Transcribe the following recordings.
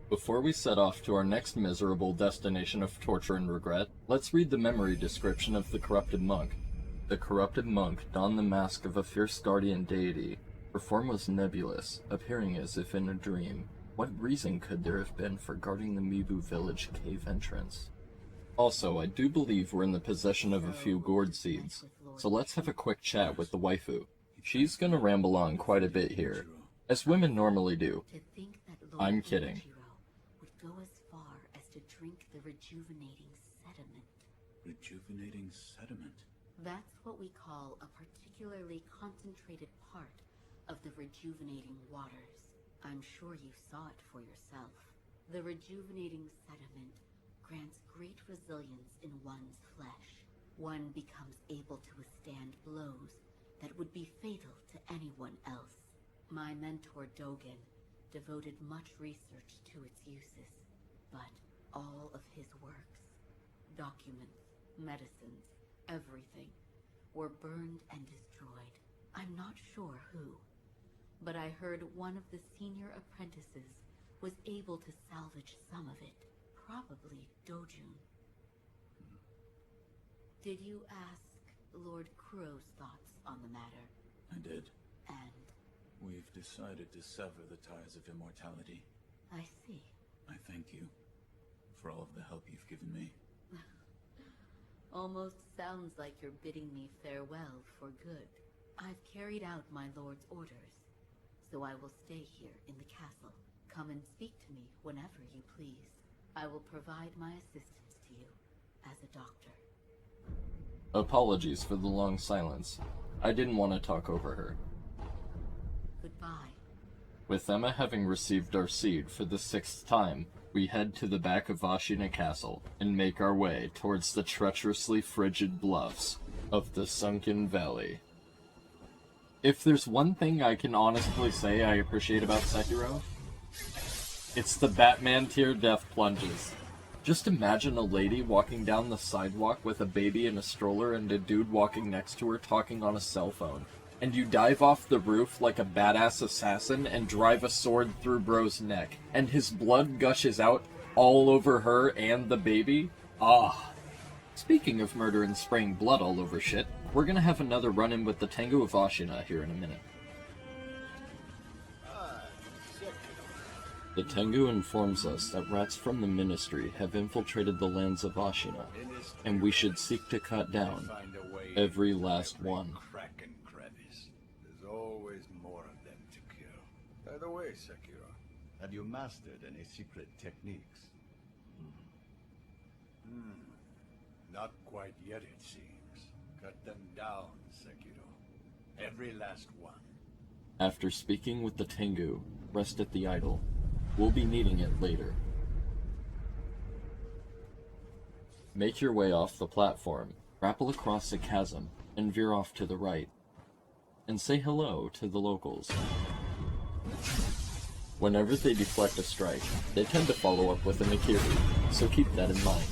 Before we set off to our next miserable destination of torture and regret, let's read the memory description of the corrupted monk. The corrupted monk donned the mask of a fierce guardian deity. Her form was nebulous, appearing as if in a dream. What reason could there have been for guarding the Mibu village cave entrance? Also, I do believe we're in the possession of a few gourd seeds, so let's have a quick chat with the waifu. She's gonna ramble on quite a bit here, as women normally do. I'm kidding. Would go as far as to drink the rejuvenating sediment. Rejuvenating sediment? That's what we call a particularly concentrated part of the rejuvenating waters. I'm sure you saw it for yourself. The rejuvenating sediment grants great resilience in one's flesh. One becomes able to withstand blows that would be fatal to anyone else. My mentor Dogen devoted much research to its uses, but all of his works, documents, medicines, everything, were burned and destroyed. I'm not sure who, but I heard one of the senior apprentices was able to salvage some of it. Probably Dojun. Did you ask Lord Kuro's thoughts on the matter? I did. And? We've decided to sever the ties of immortality. I see. I thank you for all of the help you've given me. Almost sounds like you're bidding me farewell for good. I've carried out my lord's orders, so I will stay here in the castle. Come and speak to me whenever you please. I will provide my assistance to you as a doctor. Apologies for the long silence. I didn't want to talk over her. Goodbye. With Emma having received our seed for the 6th time, we head to the back of Ashina Castle and make our way towards the treacherously frigid bluffs of the Sunken Valley. If there's one thing I can honestly say I appreciate about Sekiro, it's the Batman tier death plunges. Just imagine a lady walking down the sidewalk with a baby in a stroller and a dude walking next to her talking on a cell phone. And you dive off the roof like a badass assassin and drive a sword through bro's neck, and his blood gushes out all over her and the baby? Ah. Speaking of murder and spraying blood all over shit, we're gonna have another run-in with the Tengu of Ashina here in a minute. The Tengu informs us that rats from the ministry have infiltrated the lands of Ashina, and we should seek to cut down every last one. There's always more of them to kill. By the way, Sekiro, have you mastered any secret techniques? Not quite yet, it seems. Cut them down, Sekiro. Every last one. After speaking with the Tengu, rest at the idol. We'll be needing it later. Make your way off the platform, grapple across the chasm, and veer off to the right. And say hello to the locals. Whenever they deflect a strike, they tend to follow up with an Akiri, so keep that in mind.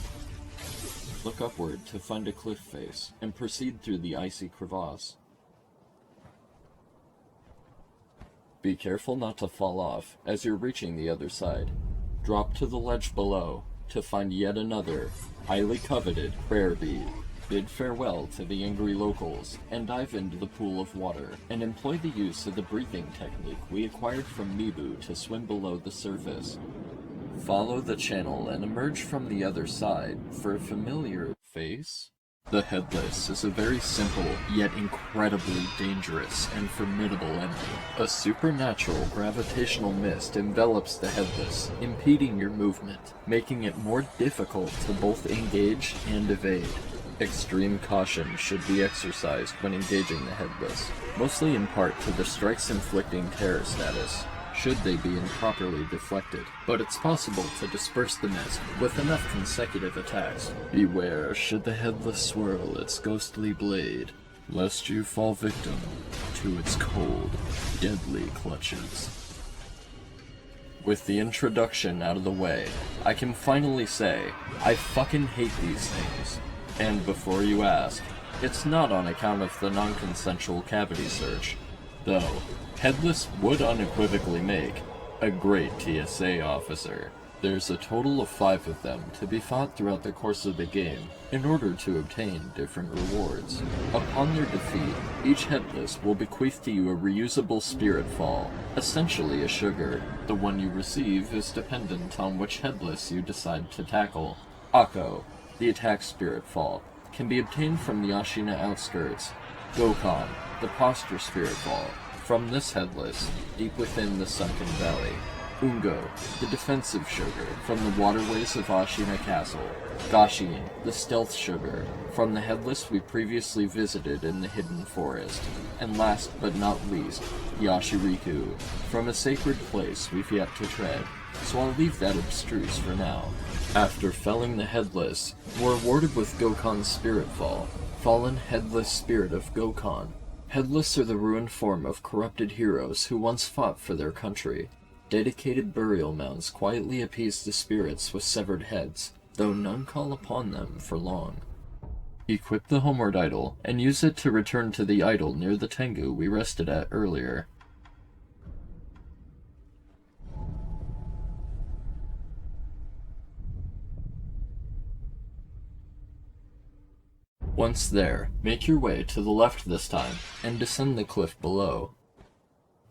Look upward to find a cliff face, and proceed through the icy crevasse. Be careful not to fall off as you're reaching the other side. Drop to the ledge below to find yet another, highly coveted prayer bead. Bid farewell to the angry locals, and dive into the pool of water, and employ the use of the breathing technique we acquired from Mibu to swim below the surface. Follow the channel and emerge from the other side for a familiar face. The Headless is a very simple, yet incredibly dangerous and formidable enemy. A supernatural gravitational mist envelops the Headless, impeding your movement, making it more difficult to both engage and evade. Extreme caution should be exercised when engaging the Headless, mostly in part to the strikes inflicting terror status, should they be improperly deflected, but it's possible to disperse the mist with enough consecutive attacks. Beware should the Headless swirl its ghostly blade, lest you fall victim to its cold, deadly clutches. With the introduction out of the way, I can finally say, I fucking hate these things. And before you ask, it's not on account of the non-consensual cavity search, though Headless would unequivocally make a great TSA officer. There's a total of 5 of them to be fought throughout the course of the game in order to obtain different rewards. Upon their defeat, each Headless will bequeath to you a reusable spirit fall, essentially a sugar. The one you receive is dependent on which Headless you decide to tackle. Akko, the attack spirit fall, can be obtained from the Ashina outskirts. Gokon, the posture spirit fall, from this Headless, deep within the Sunken Valley. Ungo, the defensive sugar, from the waterways of Ashina Castle. Gashin, the stealth sugar, from the Headless we previously visited in the Hidden Forest. And last but not least, Yashiriku, from a sacred place we've yet to tread, so I'll leave that abstruse for now. After felling the Headless, we're awarded with Gokon's Spirit Fall, Fallen Headless Spirit of Gokon. Headless are the ruined form of corrupted heroes who once fought for their country. Dedicated burial mounds quietly appease the spirits with severed heads, though none call upon them for long. Equip the Homeward Idol, and use it to return to the idol near the Tengu we rested at earlier. Once there, make your way to the left this time, and descend the cliff below.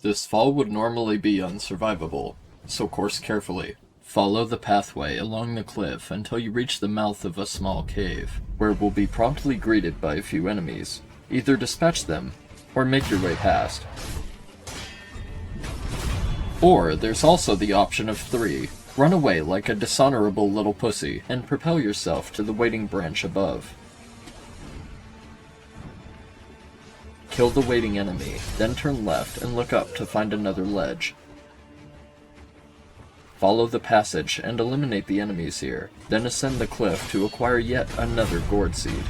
This fall would normally be unsurvivable, so course carefully. Follow the pathway along the cliff until you reach the mouth of a small cave, where we'll be promptly greeted by a few enemies. Either dispatch them, or make your way past. Or there's also the option of 3. Run away like a dishonorable little pussy, and propel yourself to the waiting branch above. Kill the waiting enemy, then turn left and look up to find another ledge. Follow the passage and eliminate the enemies here, then ascend the cliff to acquire yet another gourd seed.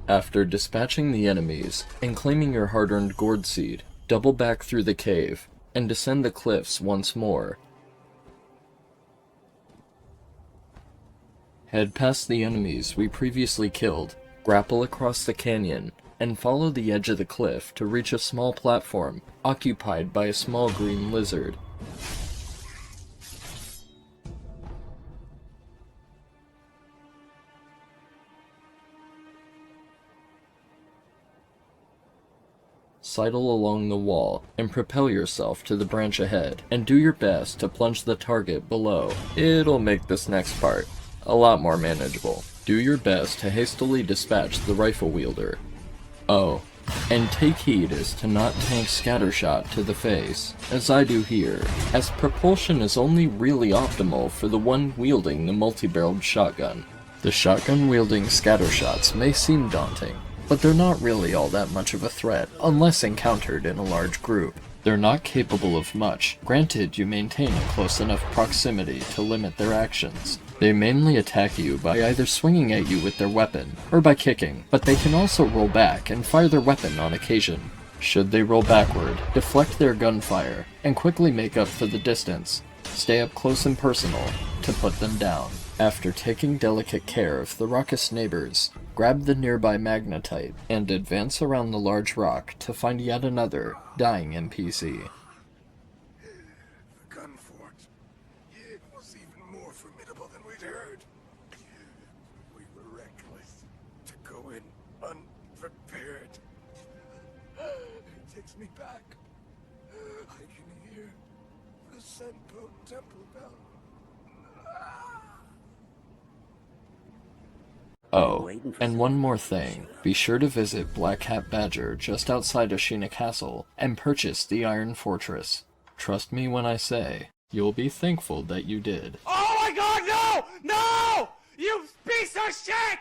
After dispatching the enemies and claiming your hard-earned gourd seed, double back through the cave and descend the cliffs once more. Head past the enemies we previously killed, grapple across the canyon, and follow the edge of the cliff to reach a small platform occupied by a small green lizard. Sidle along the wall, and propel yourself to the branch ahead, and do your best to plunge the target below. It'll make this next part a lot more manageable. Do your best to hastily dispatch the rifle wielder. Oh, and take heed as to not tank scattershot to the face, as I do here, as propulsion is only really optimal for the one wielding the multi-barreled shotgun. The shotgun-wielding scattershots may seem daunting, but they're not really all that much of a threat, unless encountered in a large group. They're not capable of much, granted you maintain a close enough proximity to limit their actions. They mainly attack you by either swinging at you with their weapon, or by kicking, but they can also roll back and fire their weapon on occasion. Should they roll backward, deflect their gunfire, and quickly make up for the distance. Stay up close and personal to put them down. After taking delicate care of the raucous neighbors, grab the nearby magnetite, and advance around the large rock to find yet another dying NPC. The gun fort. It was even more formidable than we'd heard. We were reckless to go in unprepared. It takes me back. I can hear the Senpo temple bell. Oh, and one more thing. Be sure to visit Black Hat Badger just outside Ashina Castle and purchase the Iron Fortress. Trust me when I say, you'll be thankful that you did. Oh my god, no! No! You piece of shit!